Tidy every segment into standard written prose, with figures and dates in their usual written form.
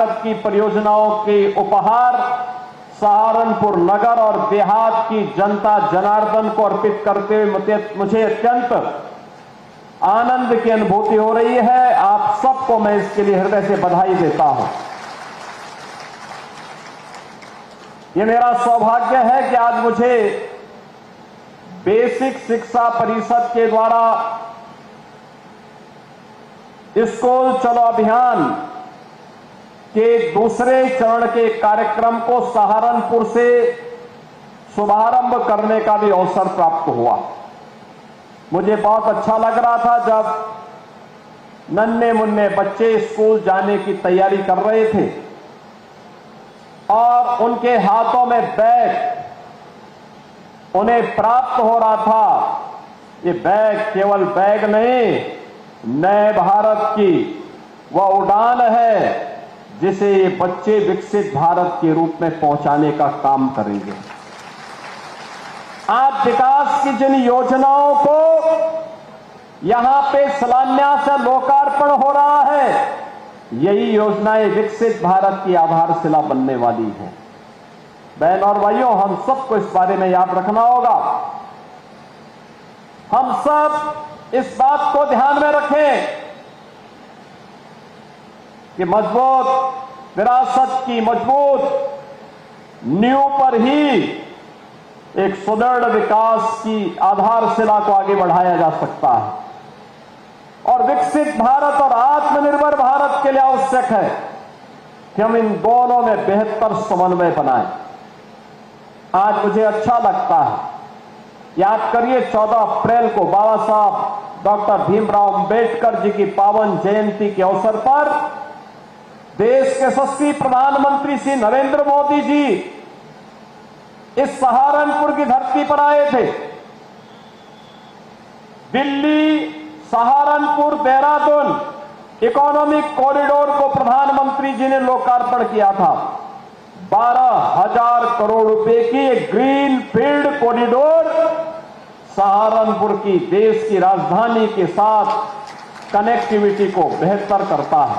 की परियोजनाओं के उपहार सहारनपुर नगर और देहात की जनता जनार्दन को अर्पित करते हुए मुझे अत्यंत आनंद की अनुभूति हो रही है। आप सबको मैं इसके लिए हृदय से बधाई देता हूं। यह मेरा सौभाग्य है कि आज मुझे बेसिक शिक्षा परिषद के द्वारा स्कूल चलो अभियान के दूसरे चरण के कार्यक्रम को सहारनपुर से शुभारंभ करने का भी अवसर प्राप्त हुआ। मुझे बहुत अच्छा लग रहा था जब नन्हे मुन्ने बच्चे स्कूल जाने की तैयारी कर रहे थे और उनके हाथों में बैग उन्हें प्राप्त हो रहा था। ये बैग केवल बैग नहीं, नए भारत की वह उड़ान है जिसे ये बच्चे विकसित भारत के रूप में पहुंचाने का काम करेंगे। आज विकास की जिन योजनाओं को यहां पे शिलान्यास से लोकार्पण हो रहा है, यही योजनाएं विकसित भारत की आधारशिला बनने वाली है। बहन और भाइयों, हम सबको इस बारे में याद रखना होगा। हम सब इस बात को ध्यान में रखें कि मजबूत विरासत की मजबूत नींव पर ही एक सुदृढ़ विकास की आधारशिला को आगे बढ़ाया जा सकता है। और विकसित भारत और आत्मनिर्भर भारत के लिए आवश्यक है कि हम इन दोनों में बेहतर समन्वय बनाएं। आज मुझे अच्छा लगता है, याद करिए 14 अप्रैल को बाबा साहब डॉक्टर भीमराव अंबेडकर जी की पावन जयंती के अवसर पर देश के यशस्वी प्रधानमंत्री श्री नरेंद्र मोदी जी इस सहारनपुर की धरती पर आए थे। दिल्ली सहारनपुर देहरादून इकोनॉमिक कॉरिडोर को प्रधानमंत्री जी ने लोकार्पण किया था। 12,000 करोड़ रुपए की एक ग्रीन फील्ड कॉरिडोर सहारनपुर की देश की राजधानी के साथ कनेक्टिविटी को बेहतर करता है।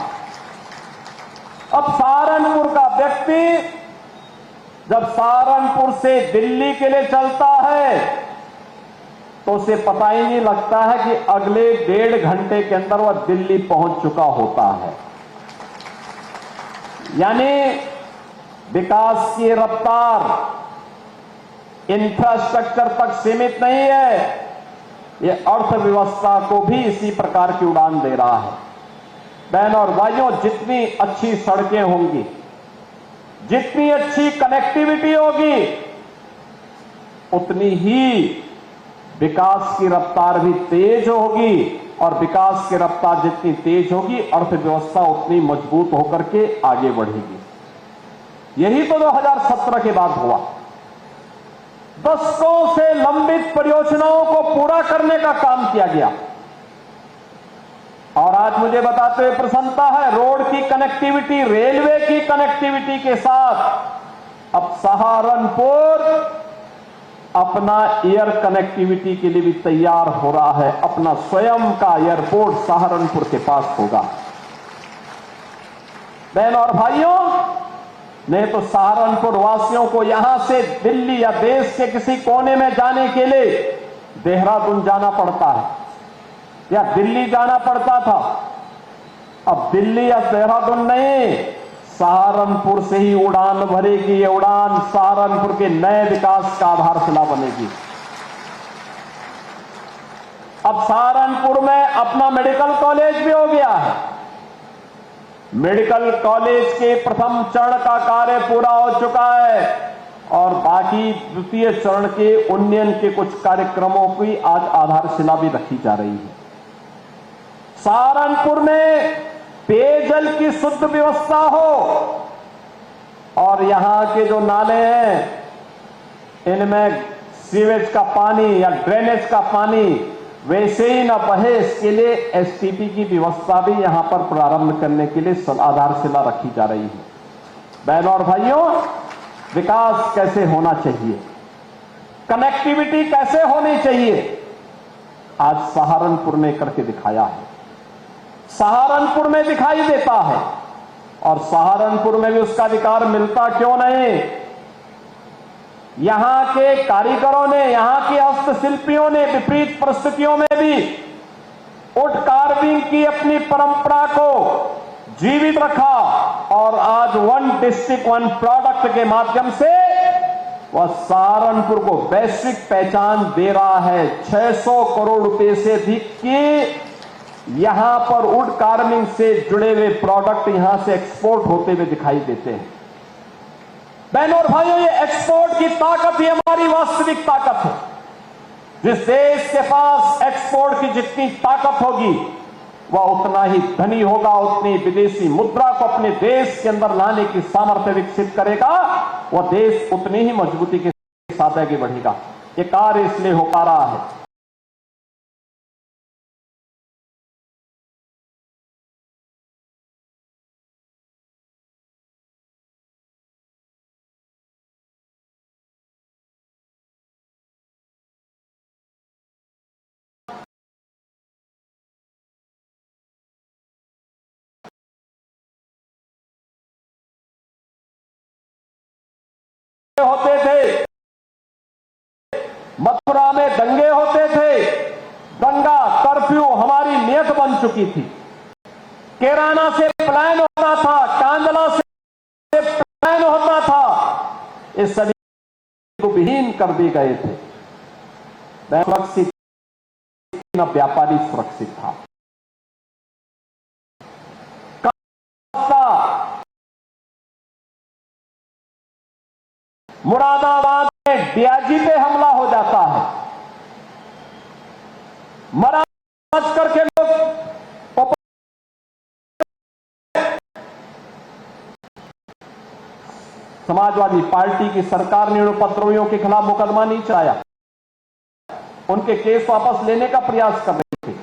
अब सहारनपुर का व्यक्ति जब सहारनपुर से दिल्ली के लिए चलता है तो उसे पता ही नहीं लगता है कि अगले 1.5 घंटे के अंदर वह दिल्ली पहुंच चुका होता है। यानी विकास की रफ्तार इंफ्रास्ट्रक्चर तक सीमित नहीं है, यह अर्थव्यवस्था को भी इसी प्रकार की उड़ान दे रहा है। बहन और भाइयों, जितनी अच्छी सड़कें होंगी, जितनी अच्छी कनेक्टिविटी होगी, उतनी ही विकास की रफ्तार भी तेज होगी और विकास की रफ्तार जितनी तेज होगी, अर्थव्यवस्था उतनी मजबूत होकर के आगे बढ़ेगी। यही तो 2017 के बाद हुआ। दशकों से लंबित परियोजनाओं को पूरा करने का काम किया गया और आज मुझे बताते हुए प्रसन्नता है, रोड की कनेक्टिविटी, रेलवे की कनेक्टिविटी के साथ अब सहारनपुर अपना एयर कनेक्टिविटी के लिए भी तैयार हो रहा है। अपना स्वयं का एयरपोर्ट सहारनपुर के पास होगा। बहन और भाइयों, नहीं तो सहारनपुर वासियों को यहां से दिल्ली या देश के किसी कोने में जाने के लिए देहरादून जाना पड़ता है या दिल्ली जाना पड़ता था। अब दिल्ली या देहरादून नहीं, सहारनपुर से ही उड़ान भरेगी। ये उड़ान सहारनपुर के नए विकास का आधारशिला बनेगी। अब सहारनपुर में अपना मेडिकल कॉलेज भी हो गया है। मेडिकल कॉलेज के प्रथम चरण का कार्य पूरा हो चुका है और बाकी द्वितीय चरण के उन्नयन के कुछ कार्यक्रमों की आज आधारशिला भी रखी जा रही है। सहारनपुर में पेयजल की शुद्ध व्यवस्था हो और यहां के जो नाले हैं इनमें सीवेज का पानी या ड्रेनेज का पानी वैसे ही न बहे, इसके लिए एसटीपी की व्यवस्था भी यहां पर प्रारंभ करने के लिए आधारशिला रखी जा रही है। बहनों और भाइयों, विकास कैसे होना चाहिए, कनेक्टिविटी कैसे होनी चाहिए, आज सहारनपुर ने करके दिखाया है। सहारनपुर में दिखाई देता है और सहारनपुर में भी उसका अधिकार मिलता क्यों नहीं? यहां के कारीगरों ने, यहां के हस्तशिल्पियों ने विपरीत परिस्थितियों में भी वुड कार्विंग की अपनी परंपरा को जीवित रखा और आज वन डिस्ट्रिक्ट वन प्रोडक्ट के माध्यम से वह सहारनपुर को वैश्विक पहचान दे रहा है। 600 करोड़ रुपए से अधिक की यहां पर वुड कार्विंग से जुड़े हुए प्रोडक्ट यहां से एक्सपोर्ट होते हुए दिखाई देते हैं। बहनों और भाइयों, ये एक्सपोर्ट की ताकत ही हमारी वास्तविक ताकत है। जिस देश के पास एक्सपोर्ट की जितनी ताकत होगी वह उतना ही धनी होगा, उतनी विदेशी मुद्रा को अपने देश के अंदर लाने की सामर्थ्य विकसित करेगा, वह देश उतनी ही मजबूती के साथ आगे बढ़ेगा। ये कार्य इसलिए हो पा रहा है। होते थे, मथुरा में दंगे होते थे, दंगा कर्फ्यू हमारी नियत बन चुकी थी। कैराना से पलायन होता था, कांदला से पलायन होता था, इस सभी को विहीन कर दिए गए थे। सुरक्षित न व्यापारी सुरक्षित था। मुरादाबाद में डीआईजी पे हमला हो जाता है, मरा करके लोग समाजवादी पार्टी की सरकार ने उपद्रवियों के खिलाफ मुकदमा नहीं चलाया, उनके केस वापस लेने का प्रयास कर रही थी।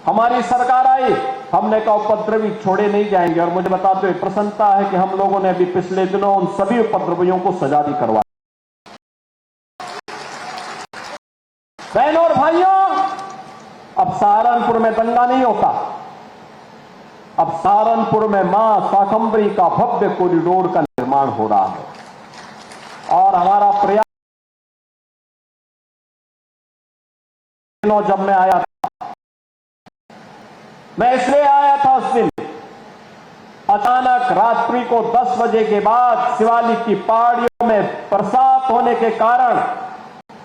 हमारी सरकार आई, हमने कहा उपद्रवी छोड़े नहीं जाएंगे, और मुझे बताते हुए प्रसन्नता है कि हम लोगों ने अभी पिछले दिनों उन सभी उपद्रवियों को सजा भी करवाई। बहनों और भाइयों, अब सहारनपुर में दंगा नहीं होता, अब सहारनपुर में मां शाकंभरी का भव्य कॉरिडोर का निर्माण हो रहा है। और हमारा प्रयास, जब मैं आया था, मैं इसलिए आया था उस दिन, अचानक रात्रि को 10 बजे के बाद शिवालिक की पहाड़ियों में बरसात होने के कारण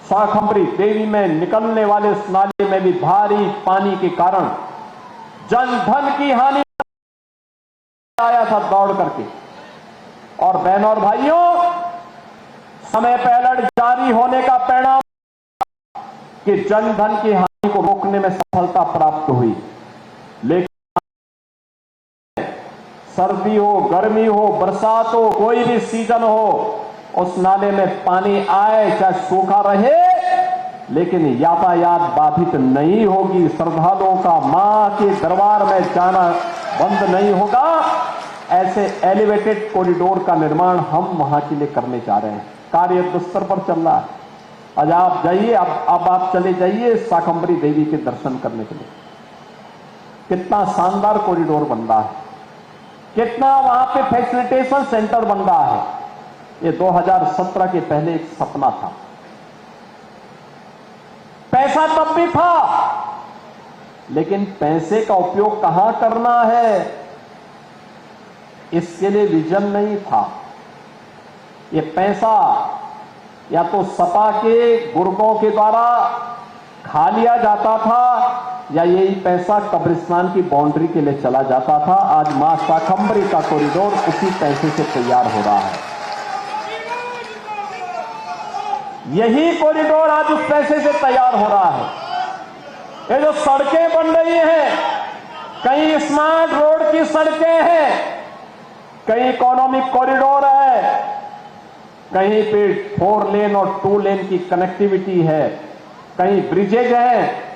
शाकंभरी देवी में निकलने वाले उस नाले में भी भारी पानी के कारण जन धन की हानि आया था दौड़ करके। और बहनों और भाइयों, समय पर अलर्ट जारी होने का परिणाम कि जन धन की हानि को रोकने में सफलता प्राप्त हुई। लेकिन सर्दी हो, गर्मी हो, बरसात हो, कोई भी सीजन हो, उस नाले में पानी आए चाहे सूखा रहे, लेकिन यातायात बाधित नहीं होगी, श्रद्धालुओं का मां के दरबार में जाना बंद नहीं होगा। ऐसे एलिवेटेड कॉरिडोर का निर्माण हम वहां के लिए करने जा रहे हैं। कार्य युद्ध स्तर पर चल रहा है। आज आप जाइए, अब आप चले जाइए शाकंभरी देवी के दर्शन करने के लिए। कितना शानदार कॉरिडोर बन रहा है, कितना वहां पे फैसिलिटेशन सेंटर बन रहा है। ये 2017 के पहले एक सपना था। पैसा तब भी था, लेकिन पैसे का उपयोग कहां करना है, इसके लिए विजन नहीं था। ये पैसा या तो सपा के गुर्गों के द्वारा खा लिया जाता था, या यही पैसा कब्रिस्तान की बाउंड्री के लिए चला जाता था। आज मां शाकंभरी का कॉरिडोर उसी पैसे से तैयार हो रहा है। यही कॉरिडोर आज उस पैसे से तैयार हो रहा है। ये जो सड़कें बन रही हैं, कहीं स्मार्ट रोड की सड़कें हैं, कहीं इकोनॉमिक कॉरिडोर है, कहीं पे 4 लेन और 2 लेन की कनेक्टिविटी है, कहीं ब्रिजेज हैं।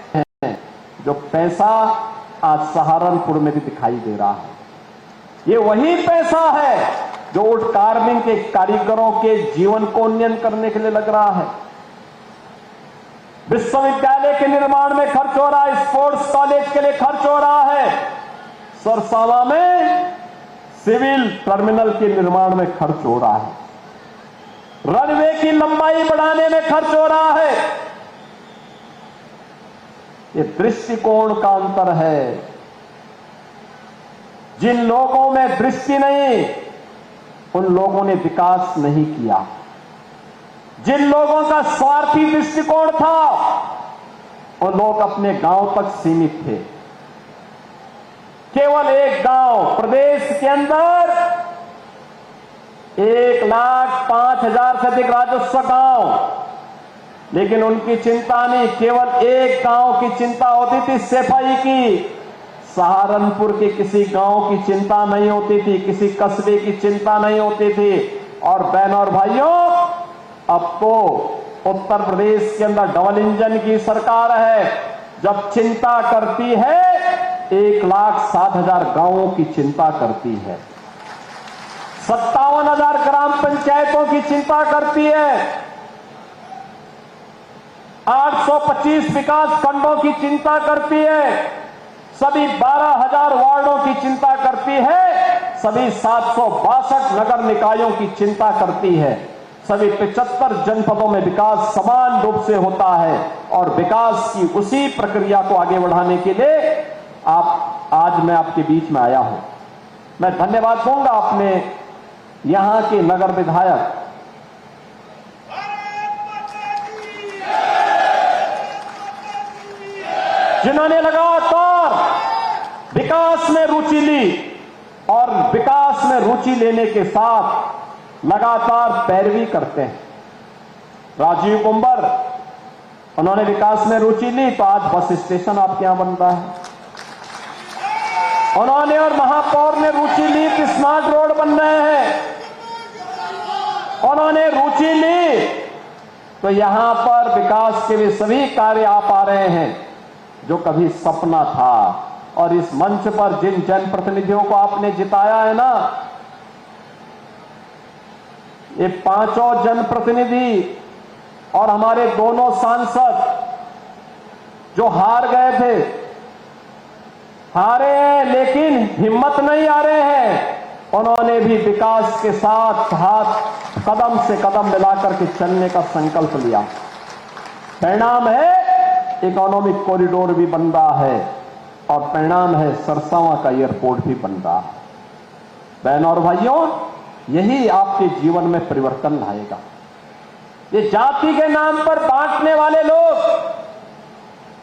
जो पैसा आज सहारनपुर में भी दिखाई दे रहा है, ये वही पैसा है जो वुड कार्विंग के कारीगरों के जीवन को उन्नयन करने के लिए लग रहा है। विश्वविद्यालय के निर्माण में खर्च हो रहा है, स्पोर्ट्स कॉलेज के लिए खर्च हो रहा है। सरसावा में सिविल टर्मिनल के निर्माण में खर्च हो रहा है, रनवे की लंबाई बढ़ाने में खर्च हो रहा है। ये दृष्टिकोण का अंतर है। जिन लोगों में दृष्टि नहीं, उन लोगों ने विकास नहीं किया। जिन लोगों का स्वार्थी दृष्टिकोण था, वो लोग अपने गांव तक सीमित थे। केवल एक गांव प्रदेश के अंदर 1,05,000 से अधिक राजस्व गांव, लेकिन उनकी चिंता नहीं, केवल एक गांव की चिंता होती थी, सफाई की। सहारनपुर के किसी गांव की चिंता नहीं होती थी, किसी कस्बे की चिंता नहीं होती थी। और बहनों और भाइयों, अब तो उत्तर प्रदेश के अंदर डबल इंजन की सरकार है। जब चिंता करती है 1,07,000 गांवों की चिंता करती है, 57,000 ग्राम पंचायतों की चिंता करती है, 825 विकास खंडों की चिंता करती है, सभी 12,000 वार्डों की चिंता करती है, सभी 762 नगर निकायों की चिंता करती है। सभी 75 जनपदों में विकास समान रूप से होता है। और विकास की उसी प्रक्रिया को आगे बढ़ाने के लिए आज मैं आपके बीच में आया हूं। मैं धन्यवाद दूंगा अपने यहां के नगर विधायक जिन्होंने लगातार विकास में रुचि ली और विकास में रुचि लेने के साथ लगातार पैरवी करते हैं। राजीव कुंवर, उन्होंने विकास में रुचि ली तो आज बस स्टेशन आपके यहां बन रहा है। उन्होंने और महापौर ने रुचि ली तो स्मार्ट रोड बन रहे हैं। उन्होंने रुचि ली तो यहां पर विकास के भी सभी कार्य आ पा रहे हैं जो कभी सपना था। और इस मंच पर जिन जनप्रतिनिधियों को आपने जिताया है ना, ये पांचों जनप्रतिनिधि और हमारे दोनों सांसद जो हार गए थे, हारे हैं लेकिन हिम्मत नहीं आ रहे हैं। उन्होंने भी विकास के साथ हाथ कदम से कदम मिलाकर के चलने का संकल्प लिया। परिणाम है इकोनॉमिक कॉरिडोर भी बन रहा है और परिणाम है सरसावां का एयरपोर्ट भी बन रहा है। बहनों और भाइयों, यही आपके जीवन में परिवर्तन लाएगा। ये जाति के नाम पर बांटने वाले लोग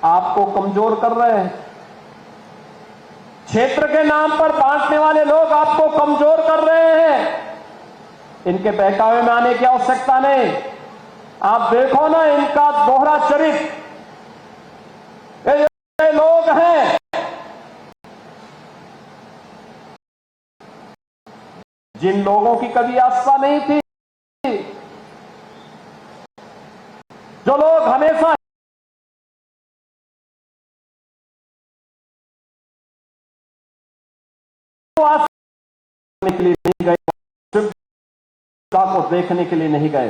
आपको कमजोर कर रहे हैं। क्षेत्र के नाम पर बांटने वाले लोग आपको कमजोर कर रहे हैं। इनके बहकावे में आने की आवश्यकता नहीं। आप देखो ना इनका दोहरा चरित्र। ये लोग हैं जिन लोगों की कभी आस्था नहीं थी, जो लोग हमेशा के लिए नहीं गए, को देखने के लिए नहीं गए,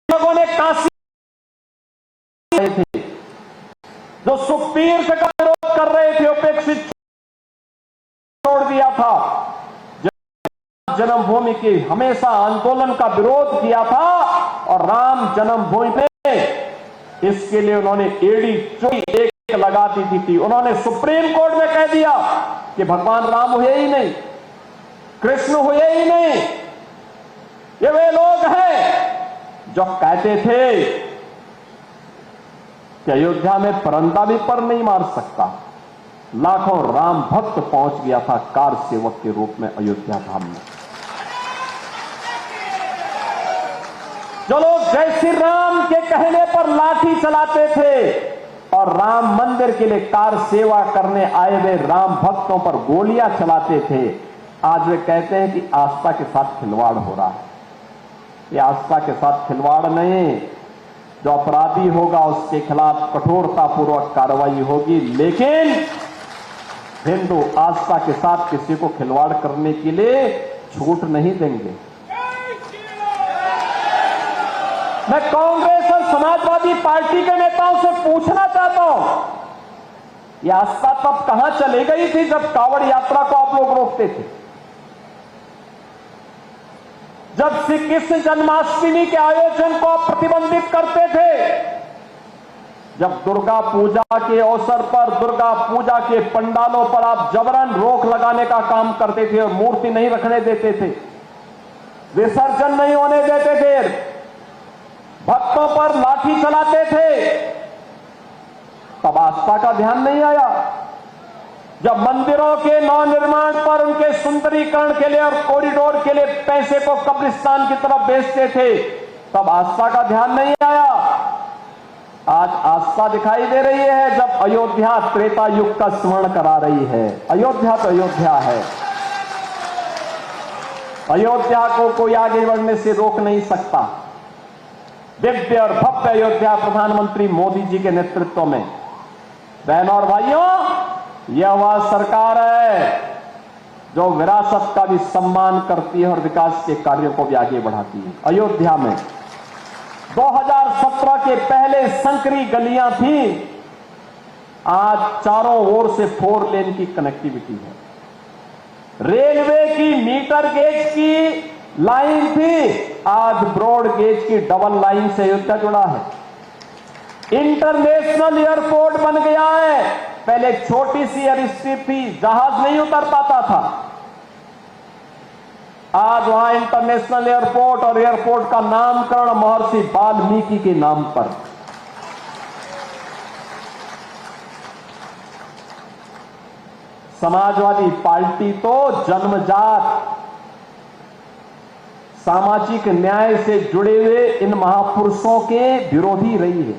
लोगों ने काशी थे, जो सुखबीर का विरोध कर रहे थे, उपेक्षित छोड़ दिया था, जन्मभूमि के हमेशा आंदोलन का विरोध किया था और राम जन्मभूमि पे इसके लिए उन्होंने एड़ी चोरी एक लगा दी थी। उन्होंने सुप्रीम कोर्ट में कह दिया कि भगवान राम हुए ही नहीं, कृष्ण हुए ही नहीं। ये वे लोग हैं जो कहते थे कि अयोध्या में परंदा भी पर नहीं मार सकता। लाखों राम भक्त पहुंच गया था कार सेवक के रूप में अयोध्या धाम में। जो लोग जय श्री राम के कहने पर लाठी चलाते थे और राम मंदिर के लिए कार सेवा करने आए हुए राम भक्तों पर गोलियां चलाते थे, आज वे कहते हैं कि आस्था के साथ खिलवाड़ हो रहा है। ये आस्था के साथ खिलवाड़ नहीं, जो अपराधी होगा उसके खिलाफ कठोरतापूर्वक कार्रवाई होगी, लेकिन हिंदू आस्था के साथ किसी को खिलवाड़ करने के लिए छूट नहीं देंगे। मैं कांग्रेस और समाजवादी पार्टी के नेताओं से पूछना चाहता हूं यह आस्था तब कहां चली गई थी जब कांवड़ यात्रा को आप लोग रोकते थे, जब श्री कृष्ण जन्माष्टमी के आयोजन को आप प्रतिबंधित करते थे, जब दुर्गा पूजा के अवसर पर दुर्गा पूजा के पंडालों पर आप जबरन रोक लगाने का काम करते थे और मूर्ति नहीं रखने देते थे, विसर्जन नहीं होने देते थे, भक्तों पर लाठी चलाते थे, तब आस्था का ध्यान नहीं आया। जब मंदिरों के नवनिर्माण पर उनके सुंदरीकरण के लिए और कॉरिडोर के लिए पैसे को कब्रिस्तान की तरफ बेचते थे, तब आस्था का ध्यान नहीं आया। आज आस्था दिखाई दे रही है जब अयोध्या त्रेता युग का स्मरण करा रही है। अयोध्या तो अयोध्या है, अयोध्या को कोई आगे बढ़ने से रोक नहीं सकता। दिव्य और भव्य अयोध्या प्रधानमंत्री मोदी जी के नेतृत्व में, बहनों और भाइयों, यह वह सरकार है जो विरासत का भी सम्मान करती है और विकास के कार्यों को भी आगे बढ़ाती है। अयोध्या में 2017 के पहले संकरी गलियां थी, आज चारों ओर से 4 लेन की कनेक्टिविटी है। रेलवे की मीटर गेज की लाइन थी, आज ब्रॉड गेज की डबल लाइन से अयोध्या जुड़ा है। इंटरनेशनल एयरपोर्ट बन गया है, पहले एक छोटी सी एयरस्ट्रिप थी, जहाज नहीं उतर पाता था, आज वहां इंटरनेशनल एयरपोर्ट और एयरपोर्ट का नामकरण महर्षि वाल्मीकि के नाम पर। समाजवादी पार्टी तो जन्मजात सामाजिक न्याय से जुड़े हुए इन महापुरुषों के विरोधी रही है।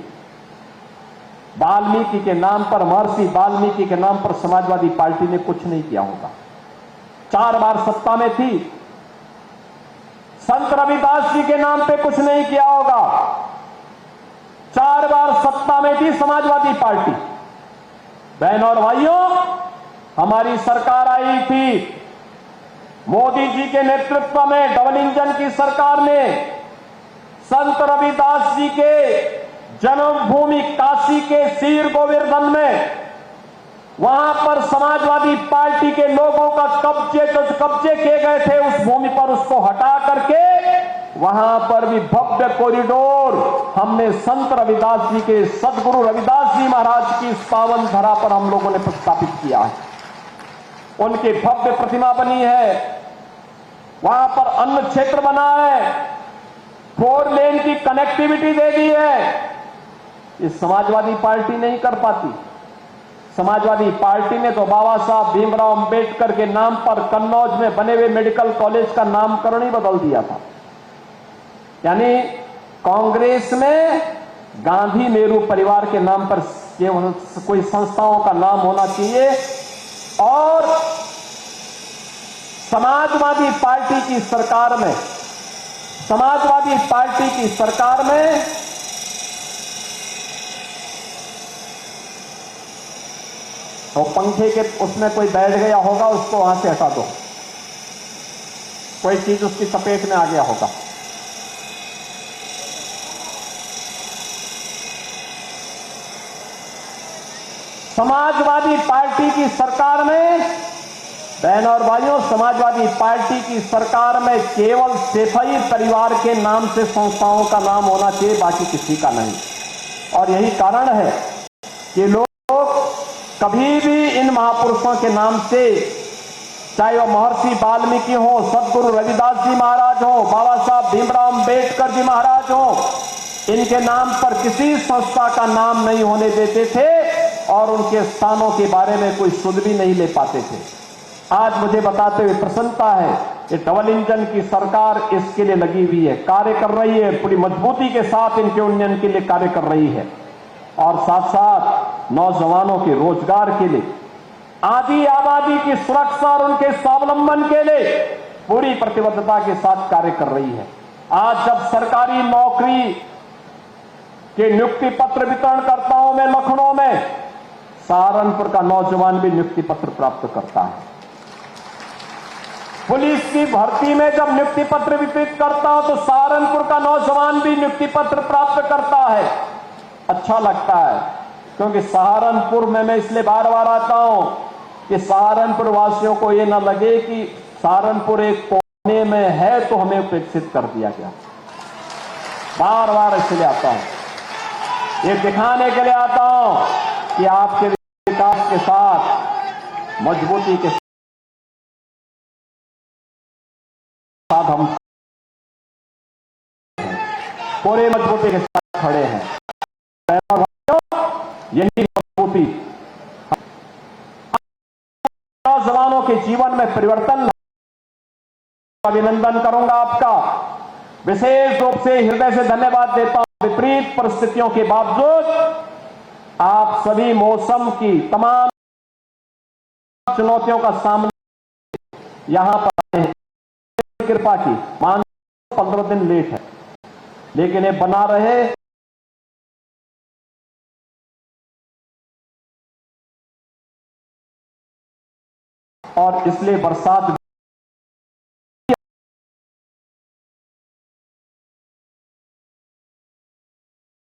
वाल्मीकि के नाम पर, महर्षि वाल्मीकि के नाम पर समाजवादी पार्टी ने कुछ नहीं किया होगा। 4 बार सत्ता में थी, संत रविदास जी के नाम पे कुछ नहीं किया होगा। 4 बार सत्ता में थी समाजवादी पार्टी। बहनों और भाइयों, हमारी सरकार आई थी, मोदी जी के नेतृत्व में डबल इंजन की सरकार ने संत रविदास जी के जन्मभूमि काशी के सीर गोवर्धन में, वहां पर समाजवादी पार्टी के लोगों का कब्जे किए गए थे, उस भूमि पर उसको हटा करके वहां पर भी भव्य कॉरिडोर हमने संत रविदास जी के, सदगुरु रविदास जी महाराज की इस पावन धरा पर हम लोगों ने प्रस्तापित किया है। उनकी भव्य प्रतिमा बनी है, वहां पर अन्न क्षेत्र बना है, 4 लेन की कनेक्टिविटी दे दी है। ये समाजवादी पार्टी नहीं कर पाती। समाजवादी पार्टी ने तो बाबा साहब भीमराव अंबेडकर के नाम पर कन्नौज में बने हुए मेडिकल कॉलेज का नामकरण ही बदल दिया था। यानी कांग्रेस में गांधी नेहरू परिवार के नाम पर केवल कोई संस्थाओं का नाम होना चाहिए, और समाजवादी पार्टी की सरकार में, समाजवादी पार्टी की सरकार में तो पंखे के उसमें कोई बैठ गया होगा, उसको वहां से हटा दो, कोई चीज उसकी चपेट में आ गया होगा। समाजवादी पार्टी की सरकार में, बहनों और भाइयों, समाजवादी पार्टी की सरकार में केवल सेफई परिवार के नाम से संस्थाओं का नाम होना चाहिए, बाकी किसी का नहीं। और यही कारण है कि लोग कभी भी इन महापुरुषों के नाम से, चाहे वो महर्षि वाल्मीकि हो, सदगुरु रविदास जी महाराज हो, बाबा साहब भीमराव अंबेडकर जी महाराज हो, इनके नाम पर किसी संस्था का नाम नहीं होने देते थे और उनके स्थानों के बारे में कोई सुध भी नहीं ले पाते थे। आज मुझे बताते हुए प्रसन्नता है कि डबल इंजन की सरकार इसके लिए लगी हुई है, कार्य कर रही है, पूरी मजबूती के साथ इनके उन्नयन के लिए कार्य कर रही है, और साथ साथ नौजवानों के रोजगार के लिए, आदि आबादी की सुरक्षा और उनके स्वावलंबन के लिए पूरी प्रतिबद्धता के साथ कार्य कर रही है। आज जब सरकारी नौकरी के नियुक्ति पत्र वितरणकर्ताओं में लखनऊ में सहारनपुर का नौजवान भी नियुक्ति पत्र प्राप्त करता है। पुलिस की भर्ती में जब नियुक्ति पत्र वितरित करता हूं तो सहारनपुर का नौजवान भी नियुक्ति पत्र प्राप्त करता है। अच्छा लगता है क्योंकि सहारनपुर में मैं इसलिए बार बार आता हूं कि सहारनपुर वासियों को यह ना लगे कि सहारनपुर एक कोने में है तो हमें उपेक्षित कर दिया गया। बार बार इसलिए आता हूं, ये दिखाने के लिए आता हूं कि आपके विकास के साथ, मजबूती के साथ हम पूरे मजबूती के साथ खड़े हैं। यही मजबूती जवानों के जीवन में परिवर्तन। अभिनंदन करूंगा आपका, विशेष रूप से हृदय से धन्यवाद देता हूं। विपरीत परिस्थितियों के बावजूद आप सभी मौसम की तमाम चुनौतियों का सामना यहां पर कृपा की। मान 15 दिन लेट है, लेकिन ये बना रहे। और इसलिए बरसात